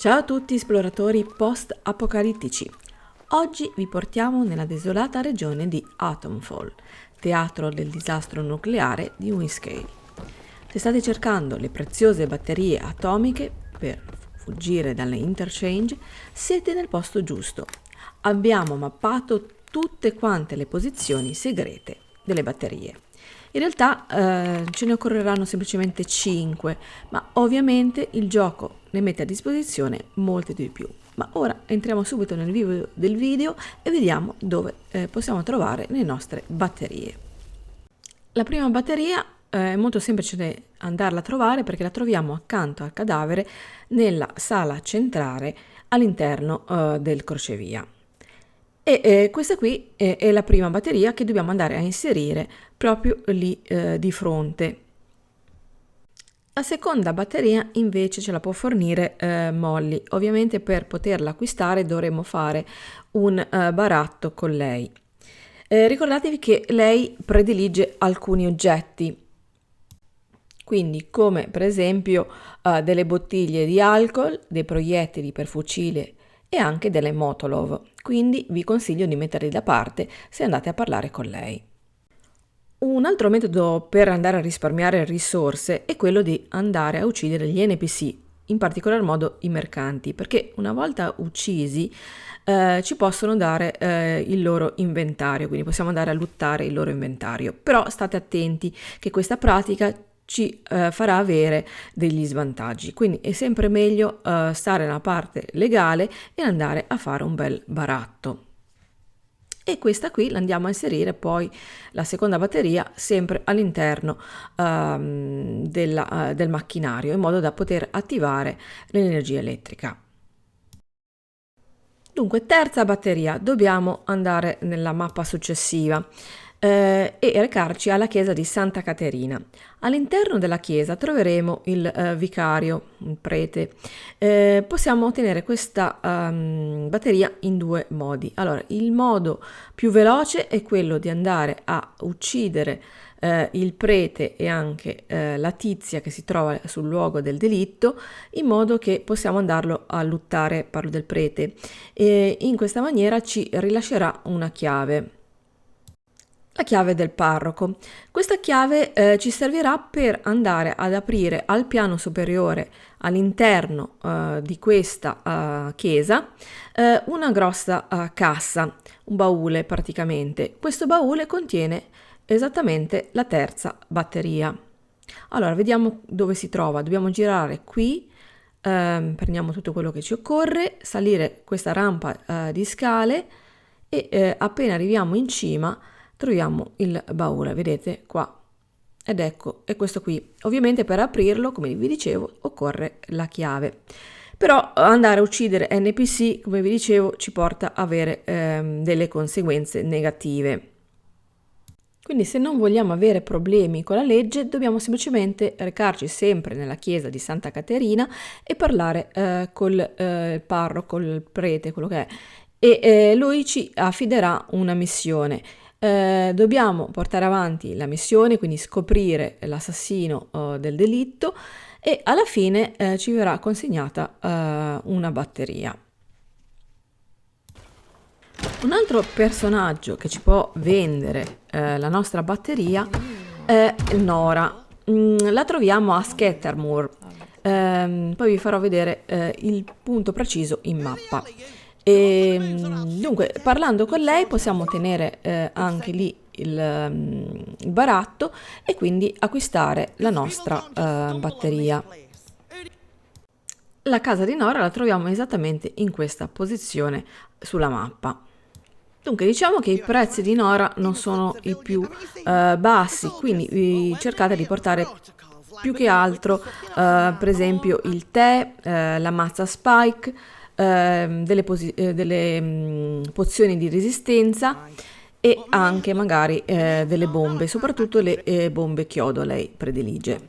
Ciao a tutti esploratori post-apocalittici. Oggi vi portiamo nella desolata regione di Atomfall, teatro del disastro nucleare di Windscale. Se state cercando le preziose batterie atomiche per fuggire dalle interchange, siete nel posto giusto. Abbiamo mappato tutte quante le posizioni segrete delle batterie. In realtà ce ne occorreranno semplicemente 5, ma ovviamente il gioco ne mette a disposizione molte di più. Ma ora entriamo subito nel vivo del video e vediamo dove possiamo trovare le nostre batterie. La prima batteria è molto semplice andarla a trovare perché la troviamo accanto al cadavere nella sala centrale all'interno del crocevia. E questa qui è la prima batteria che dobbiamo andare a inserire proprio lì di fronte. La seconda batteria invece ce la può fornire Molly. Ovviamente per poterla acquistare dovremo fare un baratto con lei. Ricordatevi che lei predilige alcuni oggetti, quindi come per esempio delle bottiglie di alcol, dei proiettili per fucile e anche delle Molotov, quindi vi consiglio di metterli da parte se andate a parlare con lei. Un altro metodo per andare a risparmiare risorse è quello di andare a uccidere gli NPC, in particolar modo i mercanti, perché una volta uccisi ci possono dare il loro inventario, quindi possiamo andare a lootare il loro inventario. Però state attenti che questa pratica ci farà avere degli svantaggi, quindi è sempre meglio stare nella parte legale e andare a fare un bel baratto. E questa qui la andiamo a inserire poi la seconda batteria sempre all'interno del macchinario in modo da poter attivare l'energia elettrica. Dunque, terza batteria, dobbiamo andare nella mappa successiva e recarci alla chiesa di Santa Caterina. All'interno della chiesa troveremo il vicario, il prete. Possiamo ottenere questa batteria in due modi. Allora, il modo più veloce è quello di andare a uccidere il prete e anche la tizia che si trova sul luogo del delitto, in modo che possiamo andarlo a lottare, parlo del prete, e in questa maniera ci rilascerà una chiave. La chiave del parroco. Questa chiave ci servirà per andare ad aprire al piano superiore all'interno di questa chiesa una grossa cassa, un baule praticamente. Questo baule contiene esattamente la terza batteria. Allora, vediamo dove si trova. Dobbiamo girare qui, prendiamo tutto quello che ci occorre, salire questa rampa di scale e appena arriviamo in cima troviamo il baule, vedete qua, ed ecco, è questo qui. Ovviamente per aprirlo, come vi dicevo, occorre la chiave. Però andare a uccidere NPC, come vi dicevo, ci porta a avere delle conseguenze negative. Quindi se non vogliamo avere problemi con la legge, dobbiamo semplicemente recarci sempre nella chiesa di Santa Caterina e parlare col parroco, il prete, quello che è, e lui ci affiderà una missione. Dobbiamo portare avanti la missione, quindi scoprire l'assassino del delitto, e alla fine ci verrà consegnata una batteria. Un altro personaggio che ci può vendere la nostra batteria è Nora. La troviamo a Scattermoor. Poi vi farò vedere il punto preciso in mappa. Dunque, parlando con lei possiamo ottenere anche lì il baratto e quindi acquistare la nostra batteria. La casa di Nora la troviamo esattamente in questa posizione sulla mappa. Dunque, diciamo che i prezzi di Nora non sono i più bassi, quindi cercate di portare più che altro per esempio il tè, la mazza Spike, delle pozioni di resistenza e anche magari delle bombe, soprattutto le bombe chiodo lei predilige.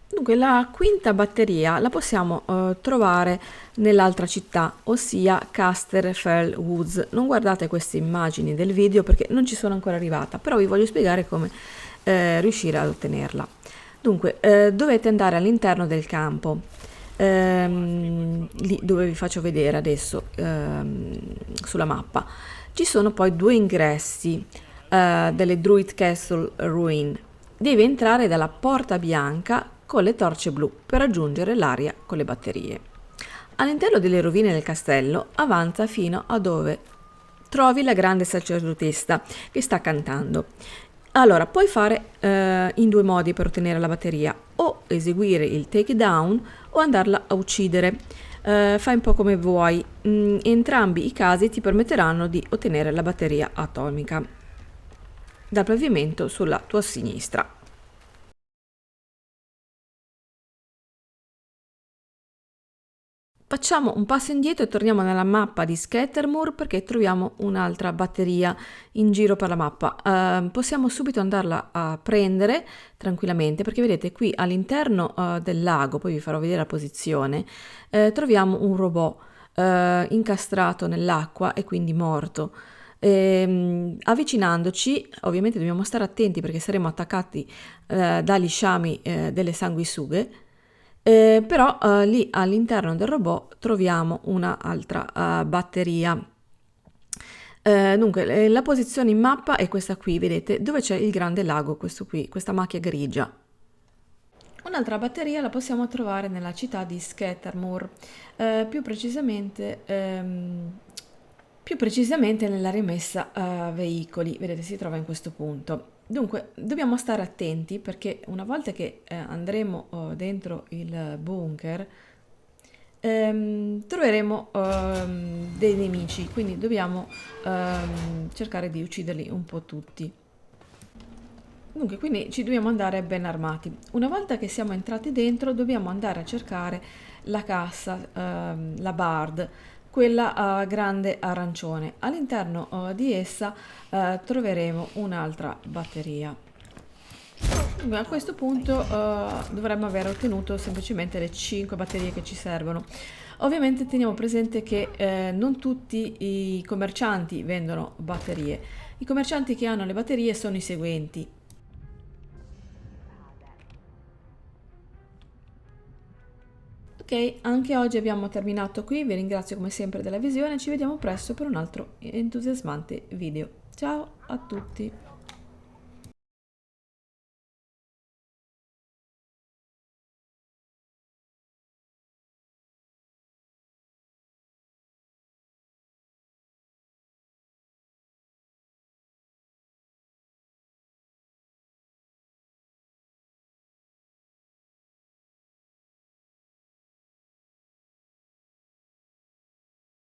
Dunque la quinta batteria la possiamo trovare nell'altra città, ossia Casterfell Woods. Non guardate queste immagini del video perché non ci sono ancora arrivata, però vi voglio spiegare come riuscire ad ottenerla. Dunque dovete andare all'interno del campo. lì dove vi faccio vedere adesso sulla mappa. Ci sono poi due ingressi delle Druid Castle Ruin. Devi entrare dalla porta bianca con le torce blu per raggiungere l'area con le batterie. All'interno delle rovine del castello avanza fino a dove trovi la grande sacerdotessa che sta cantando. Allora, puoi fare in due modi per ottenere la batteria: o eseguire il takedown o andarla a uccidere. Fai un po' come vuoi. Entrambi i casi ti permetteranno di ottenere la batteria atomica dal pavimento sulla tua sinistra. Facciamo un passo indietro e torniamo nella mappa di Scattermoor perché troviamo un'altra batteria in giro per la mappa. Possiamo subito andarla a prendere tranquillamente perché vedete qui all'interno del lago, poi vi farò vedere la posizione, troviamo un robot incastrato nell'acqua e quindi morto. Avvicinandoci, ovviamente dobbiamo stare attenti perché saremo attaccati dagli sciami delle sanguisughe. Però lì all'interno del robot troviamo un'altra batteria. Dunque, la posizione in mappa è questa qui, vedete, dove c'è il grande lago, questo qui, questa macchia grigia. Un'altra batteria la possiamo trovare nella città di Scattermoor, più precisamente nella rimessa veicoli, vedete, si trova in questo punto. Dunque, dobbiamo stare attenti perché una volta che andremo dentro il bunker, troveremo dei nemici, quindi dobbiamo cercare di ucciderli un po' tutti. Dunque, quindi ci dobbiamo andare ben armati. Una volta che siamo entrati dentro, dobbiamo andare a cercare la cassa, la Bard, quella grande arancione. All'interno di essa troveremo un'altra batteria. Dunque, a questo punto dovremmo aver ottenuto semplicemente le 5 batterie che ci servono. Ovviamente teniamo presente che non tutti i commercianti vendono batterie. I commercianti che hanno le batterie sono i seguenti. Ok, anche oggi abbiamo terminato qui, vi ringrazio come sempre della visione, ci vediamo presto per un altro entusiasmante video. Ciao a tutti!